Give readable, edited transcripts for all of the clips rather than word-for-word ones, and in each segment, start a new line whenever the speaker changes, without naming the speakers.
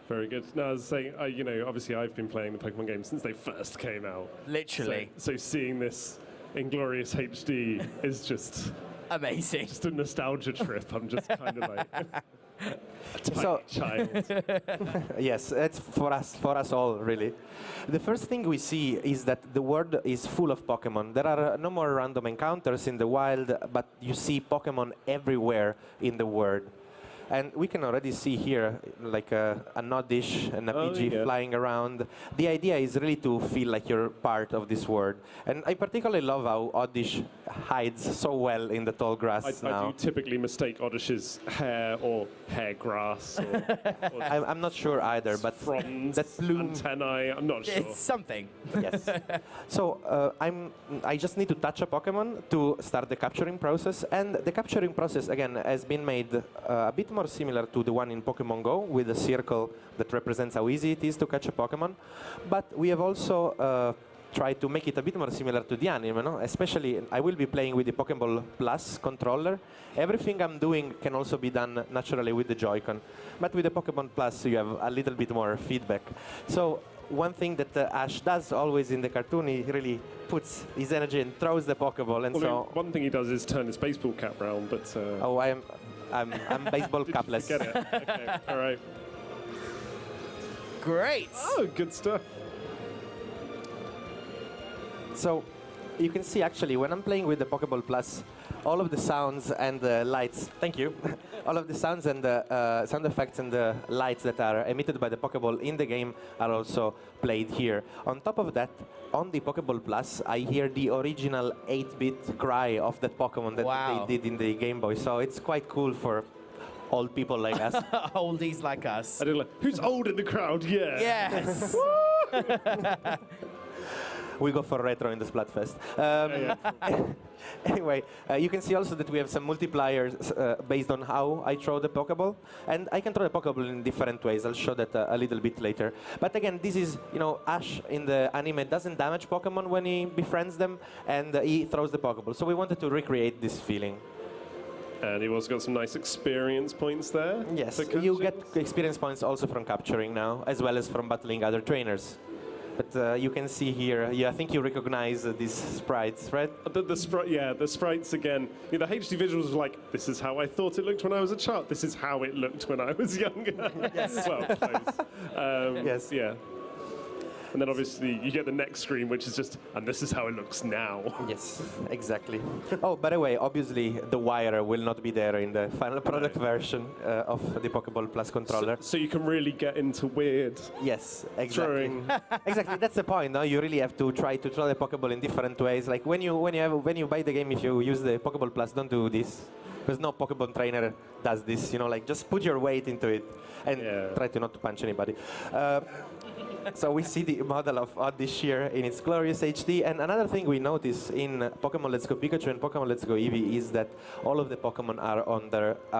Very good. No, I was saying, you know, obviously I've been playing the Pokemon games since they first came out.
Literally.
So seeing this in glorious HD is just
amazing.
Just a nostalgia trip. I'm just kind of like a tiny child.
Yes, it's for us all, really. The first thing we see is that the world is full of Pokemon. There are no more random encounters in the wild, but you see Pokemon everywhere in the world. And we can already see here like an Oddish and a Pidgey flying around. The idea is really to feel like you're part of this world. And I particularly love how Oddish hides so well in the tall grass now.
I do typically mistake Oddish's hair or hair grass. Or
I'm not sure either, but
fronds,
that plume...
antennae, I'm not sure.
It's something.
Yes. So I just need to touch a Pokemon to start the capturing process. And the capturing process, again, has been made a bit more similar to the one in Pokemon Go, with a circle that represents how easy it is to catch a Pokemon. But we have also tried to make it a bit more similar to the anime, no? Especially, I will be playing with the Pokeball Plus controller. Everything I'm doing can also be done naturally with the Joy-Con. But with the Pokemon Plus, you have a little bit more feedback. So one thing that Ash does always in the cartoon, he really puts his energy and throws the Pokeball. And so
one thing he does is turn his baseball cap round, but...
Oh, I'm baseball capless.
Get it? Okay, all right.
Great.
Oh, good stuff.
So you can see actually when I'm playing with the Pokeball Plus, all of the sounds and the lights, thank you, all of the sounds and the sound effects and the lights that are emitted by the Pokeball in the game are also played here. On top of that, on the Pokeball Plus, I hear the original 8-bit cry of that Pokemon that they did in the Game Boy. So it's quite cool for old people like us.
Oldies like us.
I do like, who's old in the crowd? Yeah.
Yes.
We go for retro in the Splatfest. Anyway, you can see also that we have some multipliers based on how I throw the Pokeball. And I can throw the Pokeball in different ways. I'll show that a little bit later. But again, this is, you know, Ash in the anime doesn't damage Pokemon when he befriends them, and he throws the Pokeball. So we wanted to recreate this feeling.
And you've also got some nice experience points there.
Yes, you get experience points also from capturing now, as well as from battling other trainers. But you can see here, I think you recognize these sprites, right?
The sprites again. Yeah, the HD visuals were like, this is how I thought it looked when I was a child. This is how it looked when I was younger.
Yes.
Well, close.
Yes.
Yeah. And then obviously you get the next screen, which is just, and this is how it looks now.
Yes, exactly. Oh, by the way, obviously the wire will not be there in the final product version of the Pokeball Plus controller.
So you can really get into weird.
Yes, exactly.
Throwing.
Exactly, that's the point. No? You really have to try to throw the Pokeball in different ways. Like when you buy the game, if you use the Pokeball Plus, don't do this. Because no Pokemon trainer does this, you know, like just put your weight into it and try to not to punch anybody. So we see the model of Oddish here in its glorious HD. And another thing we notice in Pokemon Let's Go Pikachu and Pokemon Let's Go Eevee is that all of the Pokemon are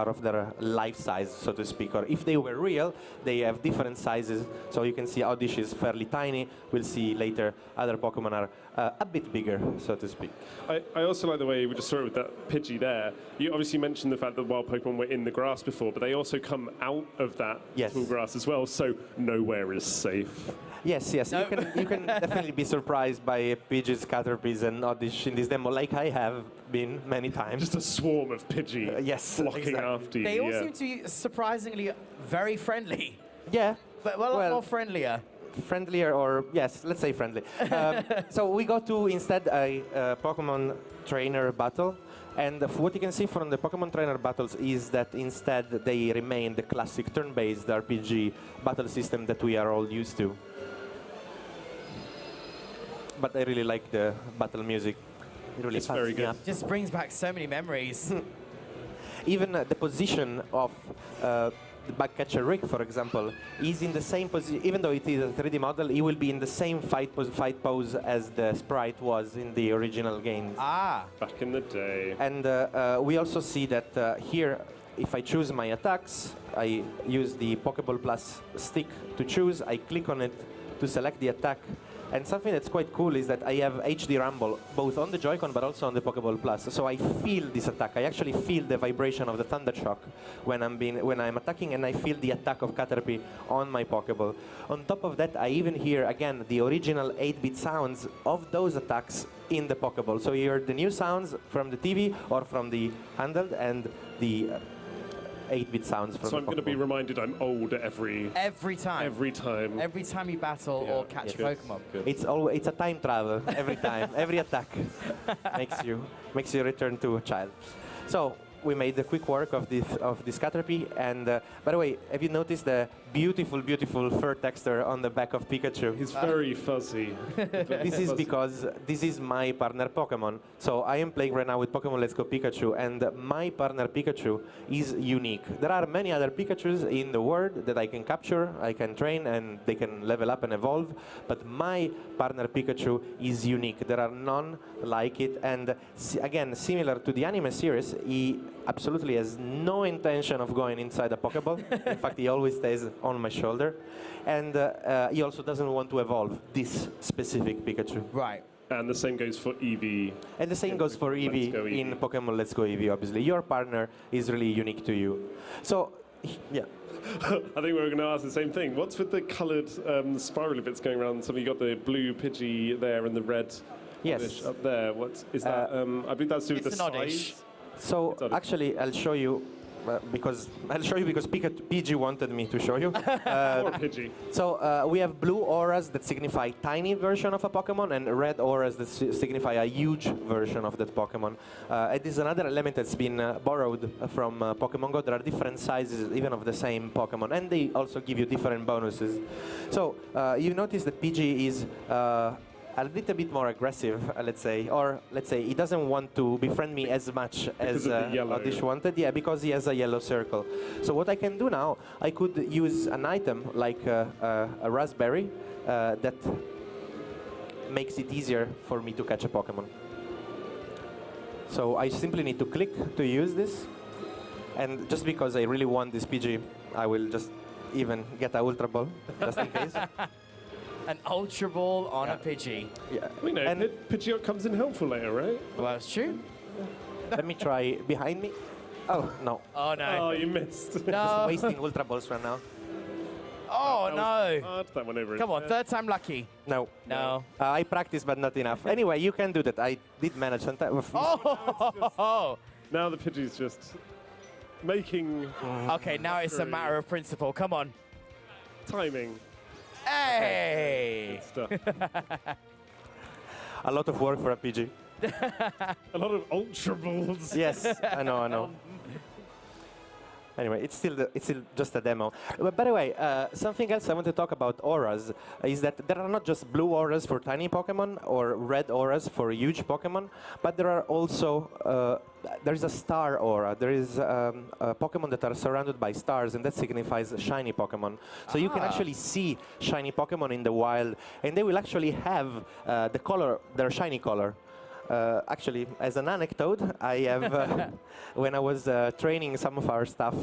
of their life size, so to speak. Or if they were real, they have different sizes. So you can see Oddish is fairly tiny. We'll see later other Pokemon are a bit bigger, so to speak.
I also like the way we just saw it with that Pidgey there. You obviously mentioned the fact that wild Pokemon were in the grass before, but they also come out of that tall grass as well, so nowhere is safe.
Yes, yes. No. You can definitely be surprised by Pidgeys, Caterpies, and Oddish in this demo, like I have been many times.
Just a swarm of Pidgey flocking after you.
They all seem to be surprisingly very friendly.
Yeah.
But a lot more friendlier.
Friendlier, or yes, let's say friendly. So we go to instead a Pokemon trainer battle. And what you can see from the Pokemon trainer battles is that instead they remain the classic turn-based RPG battle system that we are all used to. But I really like the battle music. It really
it's very good.
Just brings back so many memories.
Even the position of the bug-catcher Rick, for example, is in the same position. Even though it is a 3D model, he will be in the same fight pose as the sprite was in the original games.
Ah.
Back in the day.
And we also see that here, if I choose my attacks, I use the Pokeball Plus stick to choose. I click on it to select the attack. And something that's quite cool is that I have HD rumble, both on the Joy-Con but also on the Pokeball Plus. So I feel this attack. I actually feel the vibration of the Thunder Shock when I'm attacking, and I feel the attack of Caterpie on my Pokeball. On top of that, I even hear, again, the original 8-bit sounds of those attacks in the Pokeball. So you hear the new sounds from the TV or from the handheld, and the 8-bit sounds from.
So I'm going to be reminded I'm old every
time.
Every time.
Every time you battle or catch a Pokemon.
Good.
It's a time travel every time. Every attack makes you return to a child. So we made the quick work of this Caterpie, and by the way, have you noticed the beautiful, beautiful fur texture on the back of Pikachu?
It's very fuzzy.
This is because this is my partner Pokemon. So I am playing right now with Pokemon Let's Go Pikachu, and my partner Pikachu is unique. There are many other Pikachus in the world that I can capture, I can train, and they can level up and evolve, but my partner Pikachu is unique. There are none like it, and again, similar to the anime series, he absolutely has no intention of going inside a Pokeball. In fact, he always stays on my shoulder. And he also doesn't want to evolve this specific Pikachu.
Right.
And the same goes for Eevee.
And the same goes for Eevee in Pokemon Let's Go Eevee, obviously. Your partner is really unique to you. So, yeah.
I think we were going to ask the same thing. What's with the coloured spiral bits going around? So you got the blue Pidgey there and the red up there. What is that? I think that's to do with the size.
So actually, I'll show you because PG wanted me to show you.
Poor Pidgey.
So we have blue auras that signify tiny version of a Pokemon, and red auras that signify a huge version of that Pokemon. It is another element that's been borrowed from Pokemon Go. There are different sizes even of the same Pokemon, and they also give you different bonuses. So you notice that PG is a little bit more aggressive, let's say, or let's say he doesn't want to befriend me as much as Oddish wanted. Yeah, because he has a yellow circle. So what I can do now, I could use an item like a raspberry that makes it easier for me to catch a Pokemon. So I simply need to click to use this, and just because I really want this PG, I will just even get a Ultra Ball, just in case.
An Ultra Ball on a Pidgey.
Yeah. We know Pidgeot comes in helpful later, right?
Well, that's true.
Let me try behind me. Oh, no.
Oh, no.
Oh, you missed.
No.
Just wasting Ultra Balls right now.
Oh, no.
That one over.
Come on, third time lucky.
No.
No.
I practiced, but not enough. Anyway, you can do that. I did manage sometimes.
Oh!
Now the Pidgey's just making...
Okay, now it's a matter of principle. Come on.
Timing.
Hey!
Good stuff.
A lot of work for a PG.
A lot of Ultra Balls.
Yes, I know. Anyway, it's still just a demo. But by the way, something else I want to talk about auras is that there are not just blue auras for tiny Pokemon or red auras for huge Pokemon, but there are also there is a star aura. There is Pokemon that are surrounded by stars, and that signifies shiny Pokemon. So you can actually see shiny Pokemon in the wild, and they will actually have the color, their shiny color. Actually, as an anecdote, I have, when I was training some of our staff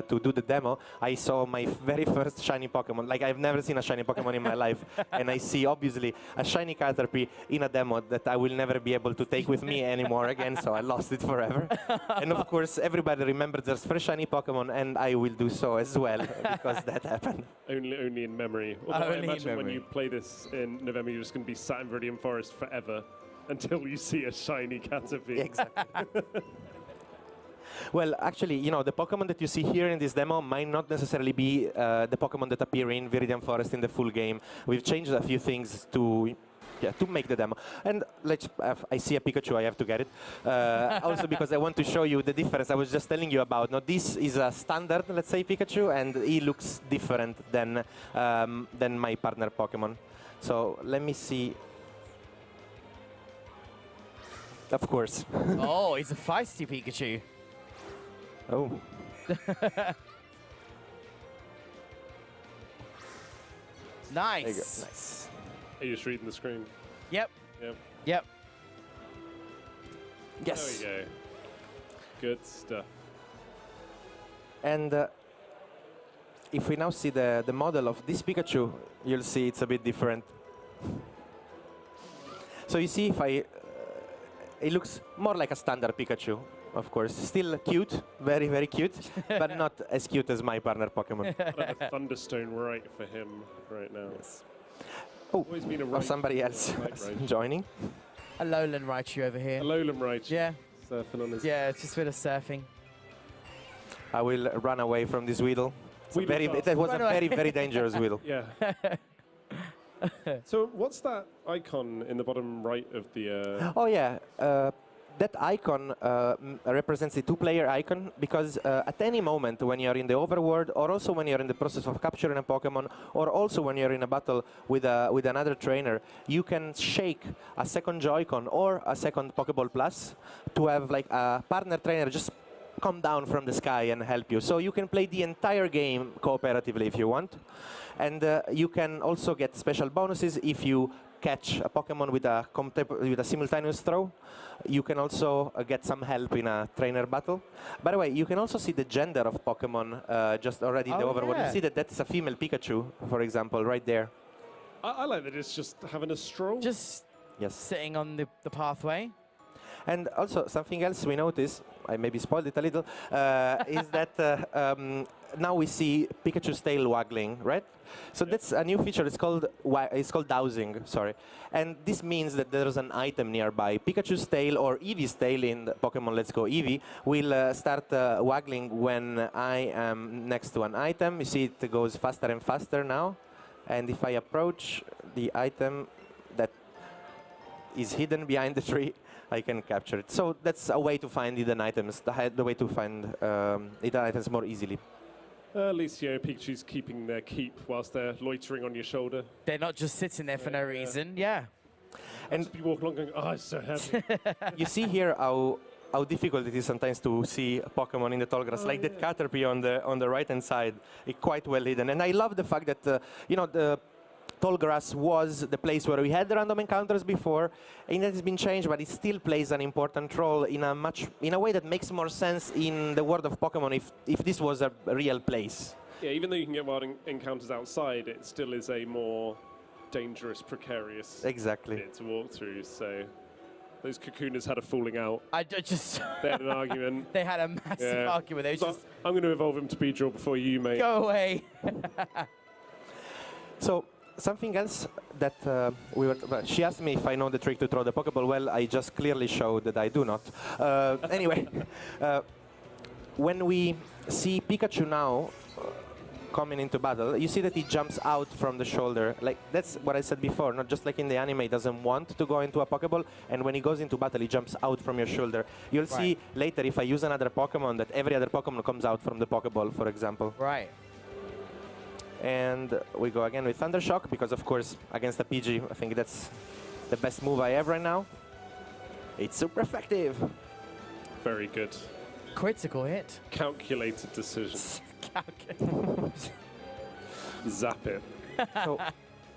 to do the demo, I saw my very first shiny Pokemon. Like, I've never seen a shiny Pokemon in my life. And I see, obviously, a shiny Caterpie in a demo that I will never be able to take with me anymore again, so I lost it forever. And of course, everybody remembers their first shiny Pokemon, and I will do so as well, because that happened.
Only in memory. Although I imagine when you play this in November, you're just going to be sat in Viridian Forest forever. Until you see a shiny Caterpie.
Exactly. Well, actually, you know, the Pokemon that you see here in this demo might not necessarily be the Pokemon that appear in Viridian Forest in the full game. We've changed a few things to make the demo. And I see a Pikachu, I have to get it. Also because I want to show you the difference I was just telling you about. Now, this is a standard, let's say, Pikachu, and he looks different than my partner Pokemon. So let me see. Of course.
Oh, he's a feisty Pikachu.
Oh.
Nice.
Nice.
Are you just reading the screen?
Yep.
Yep.
Yes.
There we go. Good stuff.
And if we now see the model of this Pikachu, you'll see it's a bit different. So you see, if I, it looks more like a standard Pikachu, of course. Still cute, very, very cute, but not as cute as my partner Pokemon.
A Thunderstone right for him right now.
Yes. Oh, or somebody else joining.
A lowland Raichu over here.
A lowland Raichu.
Yeah.
Surfing on his...
Yeah, it's just a bit of surfing.
I will run away from this Weedle. That was a very, very dangerous Weedle.
Yeah. So what's that icon in the bottom right of the...
Oh, yeah. That icon represents the two-player icon because at any moment when you're in the overworld, or also when you're in the process of capturing a Pokemon, or also when you're in a battle with another trainer, you can shake a second Joy-Con or a second Pokeball Plus to have like a partner trainer just come down from the sky and help you. So you can play the entire game cooperatively if you want. And you can also get special bonuses if you catch a Pokemon with a simultaneous throw. You can also get some help in a trainer battle. By the way, you can also see the gender of Pokemon just already in the overworld.
Yeah.
You see that that's a female Pikachu, for example, right there.
I like that it's just having a stroll.
Just sitting on the pathway.
And also, something else we notice, I maybe spoiled it a little, is that now we see Pikachu's tail waggling, right? So that's a new feature. It's called dowsing, sorry. And this means that there's an item nearby. Pikachu's tail, or Eevee's tail in the Pokemon Let's Go Eevee, will start waggling when I am next to an item. You see it goes faster and faster now. And if I approach the item that is hidden behind the tree, I can capture it. So that's a way to find hidden items, the way to find hidden items more easily.
At least, you know, Pikachu's keeping their keep whilst they're loitering on your shoulder.
They're not just sitting there for no reason, yeah.
And just be walking along going, oh, it's so heavy.
You see here how difficult it is sometimes to see a Pokemon in the tall grass, like that Caterpie on the right-hand side, it's quite well hidden. And I love the fact that, you know, the tall grass was the place where we had the random encounters before, and it has been changed, but it still plays an important role in a way that makes more sense in the world of Pokemon if this was a real place.
Yeah, even though you can get wild encounters outside, it still is a more dangerous, precarious bit to walk through. So those Kakoonas had a falling out. They had an argument.
They had a massive argument. They
so I'm going to evolve him to Beedrill before you, mate.
Go away.
So something else that she asked me if I know the trick to throw the Pokeball. Well, I just clearly showed that I do not. Anyway, when we see Pikachu now coming into battle, you see that he jumps out from the shoulder. Like, that's what I said before, not just like in the anime, he doesn't want to go into a Pokeball, and when he goes into battle, he jumps out from your shoulder. You'll see later, if I use another Pokemon, that every other Pokemon comes out from the Pokeball, for example.
Right.
And we go again with Thundershock, because of course, against a PG, I think that's the best move I have right now. It's super effective.
Very good.
Critical hit.
Calculated decision. Zap it.
So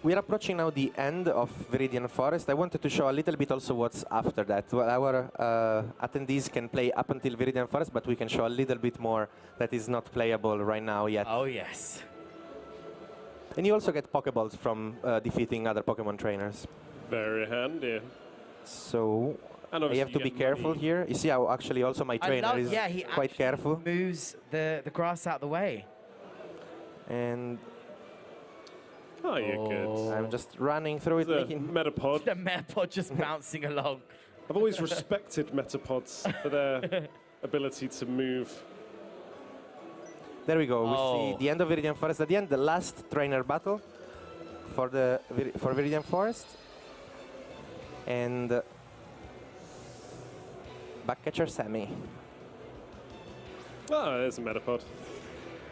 we're approaching now the end of Viridian Forest. I wanted to show a little bit also what's after that. Well, our attendees can play up until Viridian Forest, but we can show a little bit more that is not playable right now yet.
Oh, yes.
And you also get Pokeballs from defeating other Pokemon trainers.
Very handy.
So you have to be careful here. You see how actually also my trainer is quite careful.
Moves the grass out the way.
And
oh, you're good.
I'm just running through it. Making
Metapod.
The Metapod just bouncing along.
I've always respected Metapods for their ability to move.
There we go. We see the end of Viridian Forest. At the end, the last trainer battle for Viridian Forest. And Backcatcher Sammy.
Oh, there's a Metapod.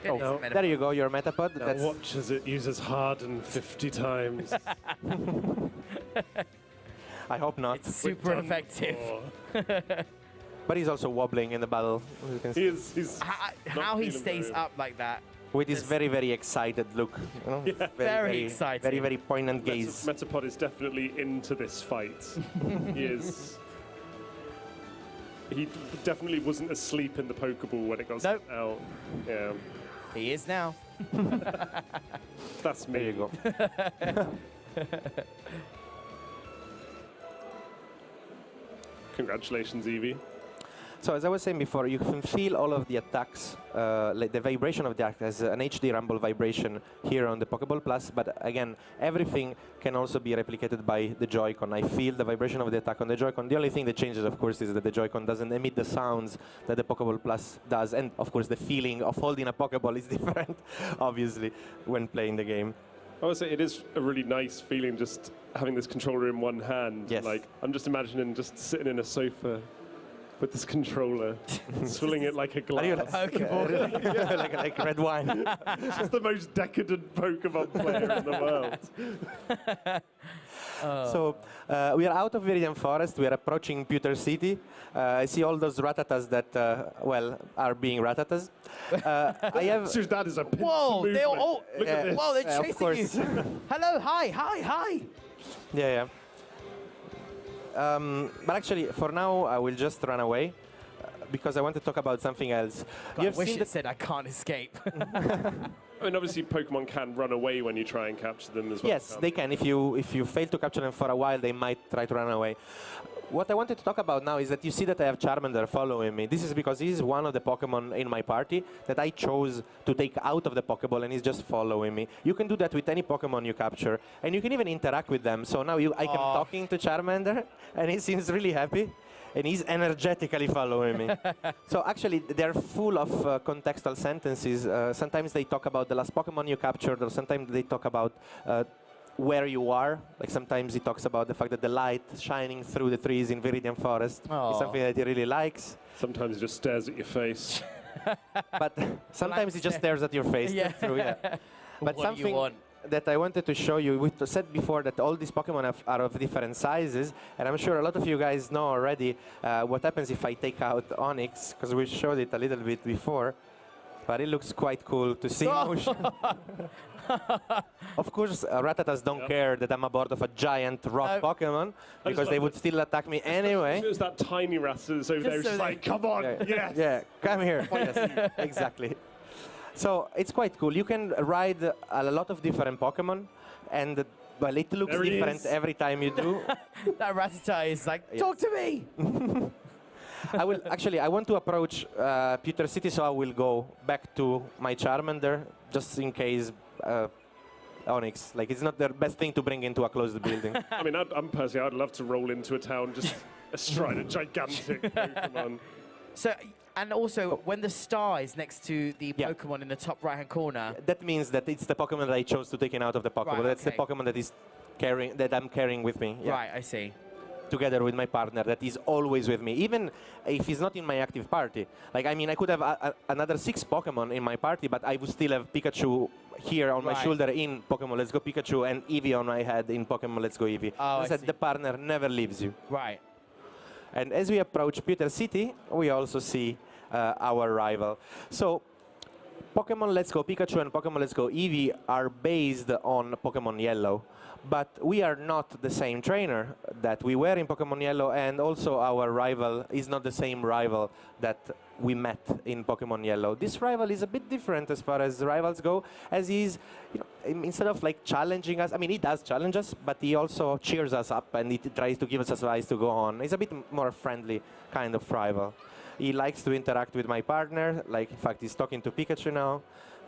Oh, there you go, your Metapod.
Now watch as it uses Harden 50 times.
I hope not.
It's super effective.
But he's also wobbling in the battle. You can see.
How he stays up like that.
With his very, very excited look. You know?
Yeah.
Very excited.
Very, very poignant gaze.
Metapod is definitely into this fight. He is. He definitely wasn't asleep in the Pokeball when it got out. Yeah.
He is now.
That's me.
There you go.
Congratulations, Eevee.
So as I was saying before, you can feel all of the attacks, like the vibration of the attack as an HD rumble vibration here on the Pokeball Plus, but again, everything can also be replicated by the Joy-Con. I feel the vibration of the attack on the Joy-Con. The only thing that changes, of course, is that the Joy-Con doesn't emit the sounds that the Pokeball Plus does, and of course the feeling of holding a Pokeball is different, obviously, when playing the game.
I would say it is a really nice feeling just having this controller in one hand.
Yes.
Like, I'm just imagining just sitting in a sofa with this controller, swilling it like a glass.
like red wine.
Just the most decadent Pokemon player in the world.
So we are out of Viridian Forest. We are approaching Pewter City. I see all those Rattatas that, well, are being Rattatas. I have.
So that is a
Whoa! They all.
Look at this.
Whoa! They're chasing you. Hello! Hi! Hi! Hi!
Yeah. But actually, for now, I will just run away because I want to talk about something else.
God, I wish it said I can't escape.
I mean, obviously, Pokemon can run away when you try and capture them as well.
Yes, they can. If you fail to capture them for a while, they might try to run away. What I wanted to talk about now is that you see that I have Charmander following me. This is because he's one of the Pokemon in my party that I chose to take out of the Pokeball, and he's just following me. You can do that with any Pokemon you capture, and you can even interact with them. So now I am talking to Charmander, and he seems really happy, and he's energetically following me. So actually, they're full of contextual sentences. Sometimes they talk about the last Pokemon you captured, or sometimes they talk about where you are. Like sometimes he talks about the fact that the light shining through the trees in Viridian Forest is something that he really likes.
Sometimes he just stares at your face.
But sometimes he just stares at your face.
Yeah.
That's true, yeah. But
What
something
do you want?
that I wanted to show you, we said before that all these Pokemon are of different sizes, and I'm sure a lot of you guys know already what happens if I take out Onyx, because we showed it a little bit before. But it looks quite cool to see in motion. Of course, Rattatas don't care that I'm aboard of a giant rock Pokemon, because they would still attack me anyway.
It was that tiny Rattata over there, just like, come on, yes.
Yeah, come here. Yes, exactly. So it's quite cool. You can ride a lot of different Pokemon, and well, it looks different every time you do.
That Rattata is like, talk to me!
I want to approach Pewter City, so I will go back to my Charmander, just in case Onyx. Like, it's not the best thing to bring into a closed building.
I mean, I'm personally, I'd love to roll into a town just astride a gigantic Pokemon.
So, and also, when the star is next to the Pokemon in the top right-hand corner...
That means that it's the Pokemon that I chose to take out of the Pokeball.
Right,
That's the Pokemon that I'm carrying with me. Yeah.
Right, I see.
Together with my partner that is always with me, even if he's not in my active party. Like, I mean, I could have another 6 Pokemon in my party, but I would still have Pikachu here on my shoulder in Pokemon Let's Go Pikachu and Eevee on my head in Pokemon Let's Go Eevee.
Oh,
I said the partner never leaves you.
Right.
And as we approach Pewter City, we also see our rival. So, Pokemon Let's Go Pikachu and Pokemon Let's Go Eevee are based on Pokemon Yellow. But we are not the same trainer that we were in Pokemon Yellow, and also our rival is not the same rival that we met in Pokemon Yellow. This rival is a bit different as far as rivals go, as he's, instead of like challenging us, I mean, he does challenge us, but he also cheers us up and he tries to give us advice to go on. He's a bit more friendly kind of rival. He likes to interact with my partner, like, in fact, he's talking to Pikachu now,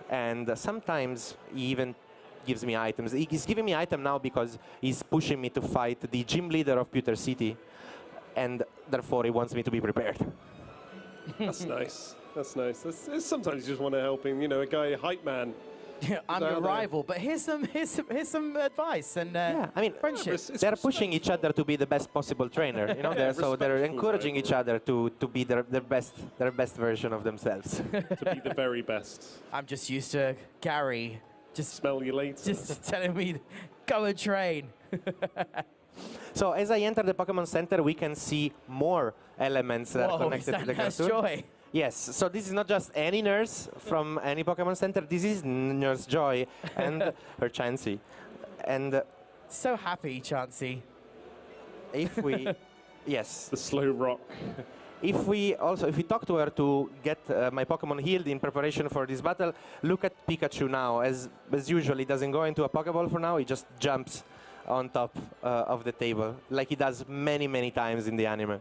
and sometimes he even gives me items. He's giving me item now because he's pushing me to fight the gym leader of Pewter City, and therefore he wants me to be prepared.
That's nice. That's nice. Sometimes you just want to help him, a guy, hype man.
I'm your rival, but here's some advice and
I mean,
friendship.
They're pushing each other to be the best possible trainer, so they're encouraging each other to be their best version of themselves.
To be the very best.
I'm just used to Gary just
smell you later.
Just telling me, go and train.
So as I enter the Pokemon Center, we can see more elements that are connected to the cartoon.
Joy?
Yes, so this is not just any nurse from any Pokemon Center. This is Nurse Joy and her Chansey. And
so happy, Chansey.
If we, yes.
The slow rock.
If we talk to her to get my Pokemon healed in preparation for this battle, look at Pikachu now. As usual, he doesn't go into a Pokeball for now. He just jumps on top of the table, like he does many, many times in the anime.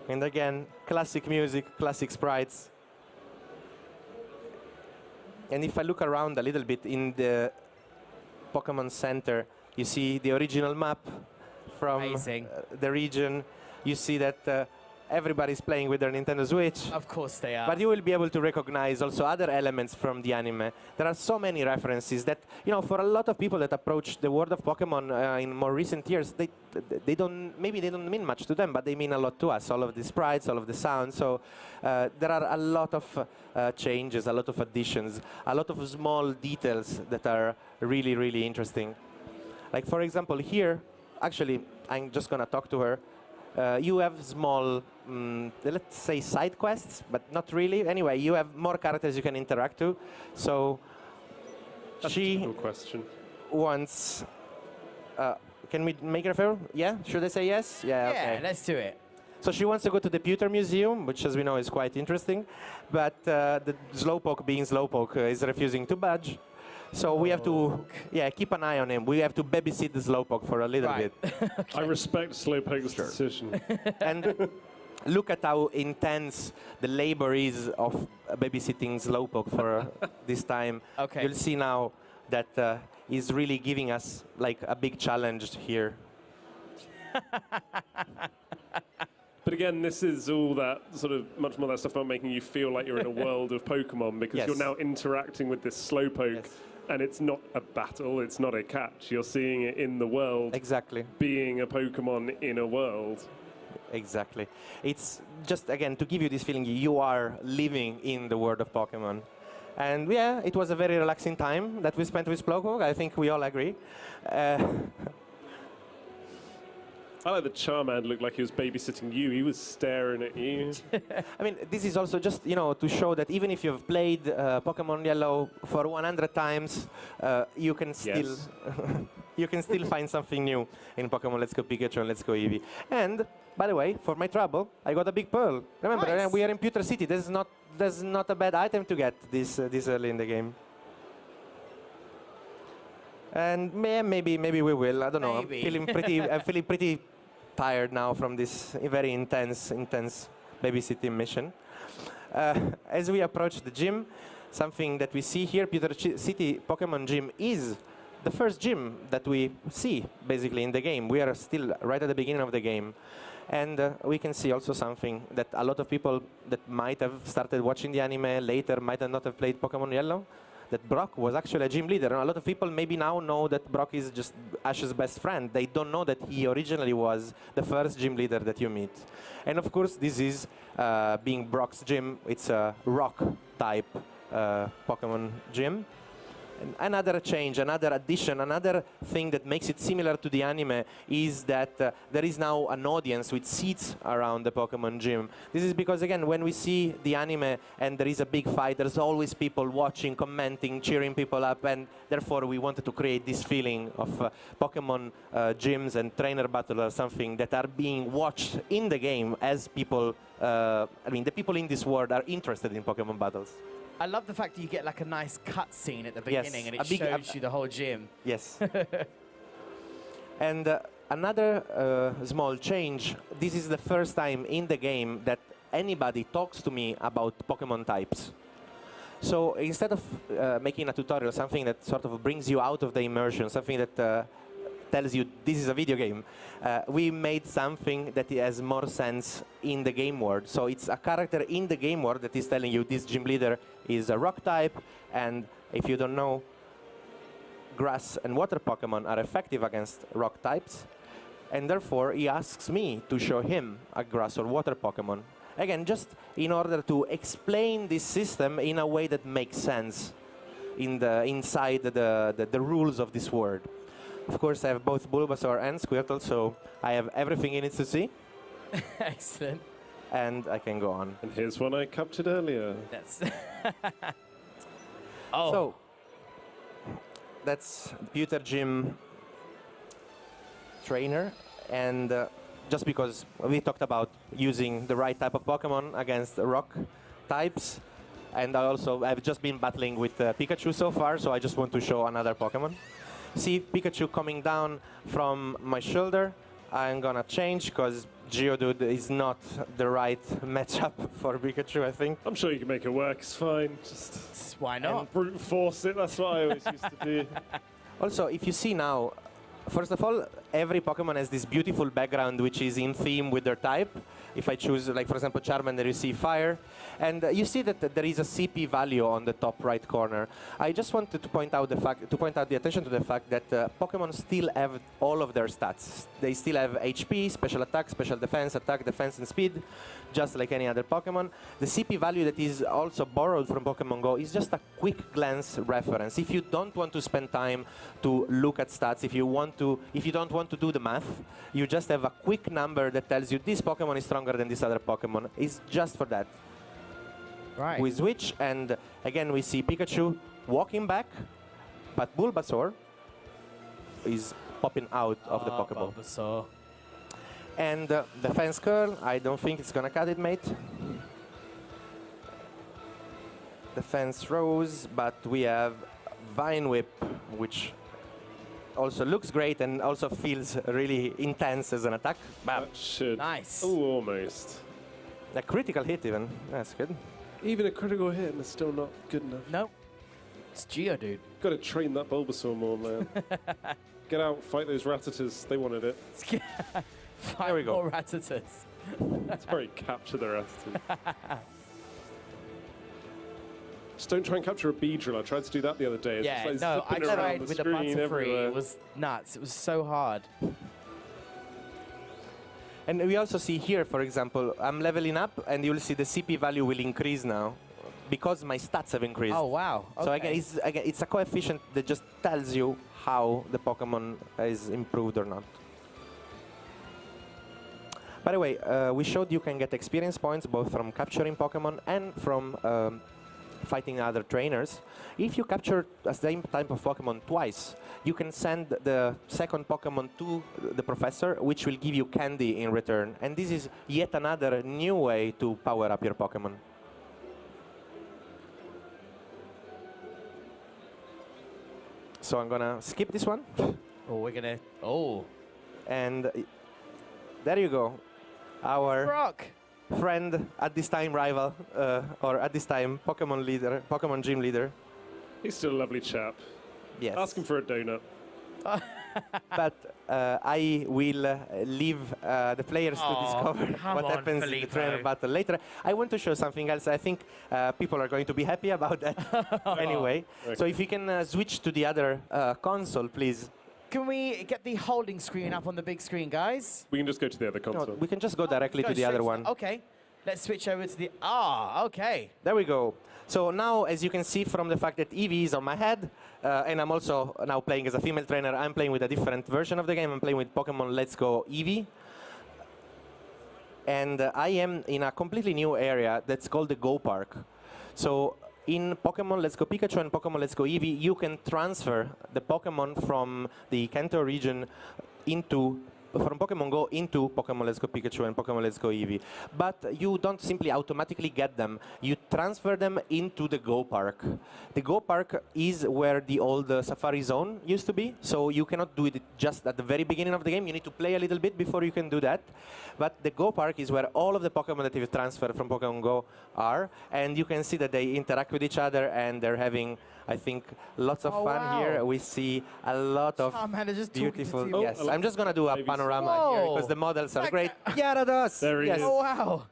And again, classic music, classic sprites. And if I look around a little bit in the Pokemon Center, you see the original map from the region. You see that everybody's playing with their Nintendo Switch.
Of course they are.
But you will be able to recognize also other elements from the anime. There are so many references that, you know, for a lot of people that approach the world of Pokemon in more recent years, maybe they don't mean much to them, but they mean a lot to us. All of the sprites, all of the sounds. So there are a lot of changes, a lot of additions, a lot of small details that are really, really interesting. Like, for example, here, actually, I'm just going to talk to her. You have small, let's say, side quests, but not really. Anyway, you have more characters you can interact to. So she wants. Can we make her fair? Yeah? Should I say yes? Yeah. Okay.
Let's do it.
So she wants to go to the Pewter Museum, which, as we know, is quite interesting. But the Slowpoke, being Slowpoke, is refusing to budge. So we have to, keep an eye on him. We have to babysit the Slowpoke for a little bit.
Okay. I respect Slowpoke's decision.
And look at how intense the labor is of babysitting Slowpoke for this time.
Okay.
You'll see now that he's really giving us like a big challenge here.
But again, this is all that sort of much more that stuff about making you feel like you're in a world of Pokemon, because you're now interacting with this Slowpoke. And it's not a battle, it's not a catch. You're seeing it in the world.
Exactly.
Being a Pokemon in a world.
Exactly. It's just, again, to give you this feeling, you are living in the world of Pokemon. And yeah, it was a very relaxing time that we spent with Slowpoke. I think we all agree.
I like the Charmander looked like he was babysitting you. He was staring at you.
I mean, this is also just, you know, to show that even if you've played Pokemon Yellow for 100 times, you can still you can still find something new in Pokemon Let's Go Pikachu and Let's Go Eevee. And, by the way, for my trouble, I got a big pearl. Remember, we are in Pewter City. There's not a bad item to get this early in the game. And maybe we will. I don't know. I'm feeling pretty tired now from this very intense babysitting mission. As we approach the gym, something that we see here, Pewter City Pokemon Gym, is the first gym that we see basically in the game. We are still right at the beginning of the game. And we can see also something that a lot of people that might have started watching the anime later might not have played Pokemon Yellow, that Brock was actually a gym leader. And a lot of people maybe now know that Brock is just Ash's best friend. They don't know that he originally was the first gym leader that you meet. And of course, this is being Brock's gym. It's a rock type Pokemon gym. And another change, another addition, another thing that makes it similar to the anime is that there is now an audience with seats around the Pokemon gym. This is because, again, when we see the anime and there is a big fight, there's always people watching, commenting, cheering people up, and therefore we wanted to create this feeling of Pokemon gyms and trainer battles or something that are being watched in the game as people, I mean, the people in this world are interested in Pokemon battles.
I love the fact that you get like a nice cut scene at the beginning and it shows you the whole gym.
Yes. And another small change, this is the first time in the game that anybody talks to me about Pokemon types. So instead of making a tutorial, something that sort of brings you out of the immersion, something that tells you this is a video game, we made something that has more sense in the game world. So it's a character in the game world that is telling you this gym leader is a rock type, and if you don't know, grass and water Pokemon are effective against rock types, and therefore he asks me to show him a grass or water Pokemon. Again, just in order to explain this system in a way that makes sense inside the rules of this world. Of course, I have both Bulbasaur and Squirtle, so I have everything you need to see.
Excellent.
And I can go on.
And here's one I captured earlier.
That's
So, that's Pewter Gym trainer. And just because we talked about using the right type of Pokemon against rock types, and I've just been battling with Pikachu so far, so I just want to show another Pokemon. See Pikachu coming down from my shoulder. I'm gonna change because Geodude is not the right matchup for Pikachu, I think.
I'm sure you can make it work. It's fine. Just
why not?
Brute force it. That's what I always used to do.
Also, if you see now, first of all, every Pokemon has this beautiful background which is in theme with their type. If I choose, like for example, Charmander, you see fire. And you see that there is a CP value on the top right corner. I just wanted to point out the attention to the fact that Pokemon still have all of their stats. They still have HP, special attack, special defense, attack, defense, and speed, just like any other Pokemon. The CP value that is also borrowed from Pokemon Go is just a quick glance reference. If you don't want to spend time to look at stats, if you don't want to do the math, you just have a quick number that tells you this Pokemon is stronger than this other Pokemon. It's just for that.
Right.
We switch, and again we see Pikachu walking back, but Bulbasaur is popping out of the Pokeball.
Bulbasaur.
And defense curl, I don't think it's gonna cut it, mate. Defense rose, but we have Vine Whip, which also looks great and also feels really intense as an attack.
That should.
Nice.
Oh, almost.
A critical hit even. That's good.
Even a critical hit and it's still not good enough.
Nope. It's Geodude.
Got to train that Bulbasaur more, man. Get out, fight those Rattatas. They wanted it.
Fight
there we go.
more Rattatas.
It's very capture the Rattatas. Just don't try and capture a Beedrill. I tried to do that the other day. It's
Yeah,
just like
no, I
zipping around
tried
the
with the
screen
Butterfree.
everywhere.
It was nuts. It was so hard.
And we also see here, for example, I'm leveling up, and you'll see the CP value will increase now because my stats have increased.
Oh, wow. Okay.
So again, it's a coefficient that just tells you how the Pokemon is improved or not. By the way, we showed you can get experience points both from capturing Pokemon and from fighting other trainers. If you capture the same type of Pokemon twice, you can send the second Pokemon to the professor, which will give you candy in return. And this is yet another new way to power up your Pokemon. So I'm gonna skip this one.
Oh, we're gonna. Oh.
And there you go. Our
Brock.
friend, at this time rival, or at this time Pokemon leader, Pokemon gym leader.
He's still a lovely chap.
Yes.
Ask him for a donut.
But I will leave the players to discover what happens in the trainer battle later. I want to show something else. I think people are going to be happy about that anyway. Okay. So if you can switch to the other console, please.
Can we get the holding screen up on the big screen, guys?
We can just go to the other console.
No, we can just go directly to the other one.
Okay. Let's switch over to the... okay.
There we go. So now, as you can see from the fact that Eevee is on my head, and I'm also now playing as a female trainer, I'm playing with a different version of the game. I'm playing with Pokemon Let's Go Eevee. And I am in a completely new area that's called the Go Park. So in Pokemon Let's Go Pikachu and Pokemon Let's Go Eevee, you can transfer the Pokemon from the Kanto region from Pokemon Go into Pokemon Let's Go Pikachu and Pokemon Let's Go Eevee. But you don't simply automatically get them. You transfer them into the Go Park. The Go Park is where the old Safari Zone used to be, so you cannot do it just at the very beginning of the game. You need to play a little bit before you can do that. But the Go Park is where all of the Pokemon that you've transferred from Pokemon Go are, and you can see that they interact with each other, and they're having, I think, lots of fun here. We see a lot of beautiful... Yes, I'm just going to do a panorama here because the models are great. Gyarados!
There he is.
Oh, wow.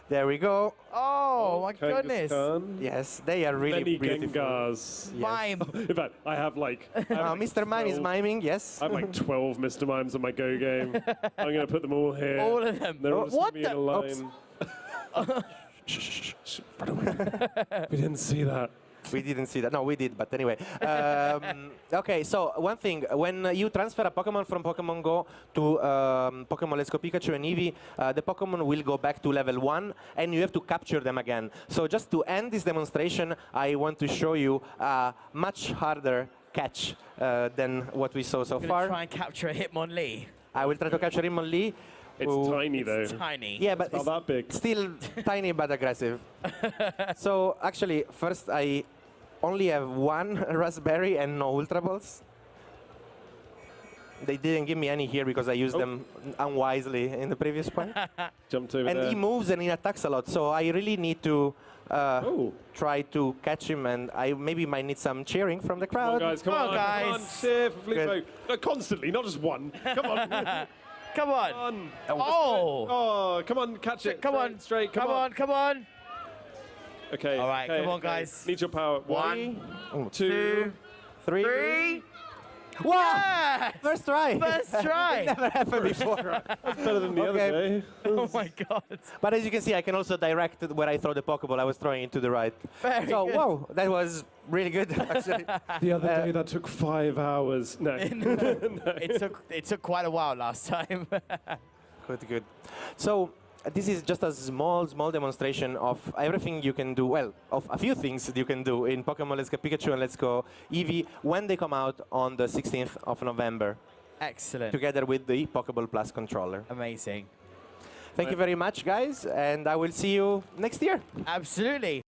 There we go.
Oh, my goodness.
Yes, they are really
Many
beautiful.
Gengars.
Mime.
In fact, I have like...
Mr. Mime is miming, yes.
I have like 12 Mr. Mimes on my Go game. I'm going to put them all here.
All of them.
They're all
What
in a line. Shh. We didn't see that.
We didn't see that. No, we did, but anyway. Okay, so one thing. When you transfer a Pokemon from Pokemon Go to Pokemon Let's Go Pikachu and Eevee, the Pokemon will go back to level 1, and you have to capture them again. So just to end this demonstration, I want to show you a much harder catch than what we saw so far.
Try and capture a Hitmonlee.
I will try to capture Hitmonlee.
It's tiny, though.
It's tiny.
Yeah, but
it's not that big.
Still tiny but aggressive. So actually, first I only have one Raspberry and no Ultra Balls. They didn't give me any here because I used them unwisely in the previous point.
Jumped over
and
there.
he moves and he attacks a lot, so I really need to try to catch him, and I maybe might need some cheering from the crowd.
Come on, guys. Come on, cheer for Flippo. No, constantly, not just one. Come on.
Come on. Oh,
come on, catch it.
Come on.
Straight.
Come on.
Okay.
All right, come on, guys.
Need your power.
1,
2, 3. Wow!
Yes!
First try!
First try!
Never happened before.
That's better than the other day.
Oh my god.
But as you can see, I can also direct where I throw the Pokeball. I was throwing it to the right.
Very good.
Whoa, that was really good, actually.
The other day, that took 5 hours. No.
It took quite a while last time.
Good. So, this is just a small demonstration of everything you can do, well, of a few things that you can do in Pokemon Let's Go Pikachu and Let's Go Eevee when they come out on the 16th of November.
Excellent.
Together with the Pokeball Plus controller.
Amazing.
Thank you very much, guys, and I will see you next year.
Absolutely.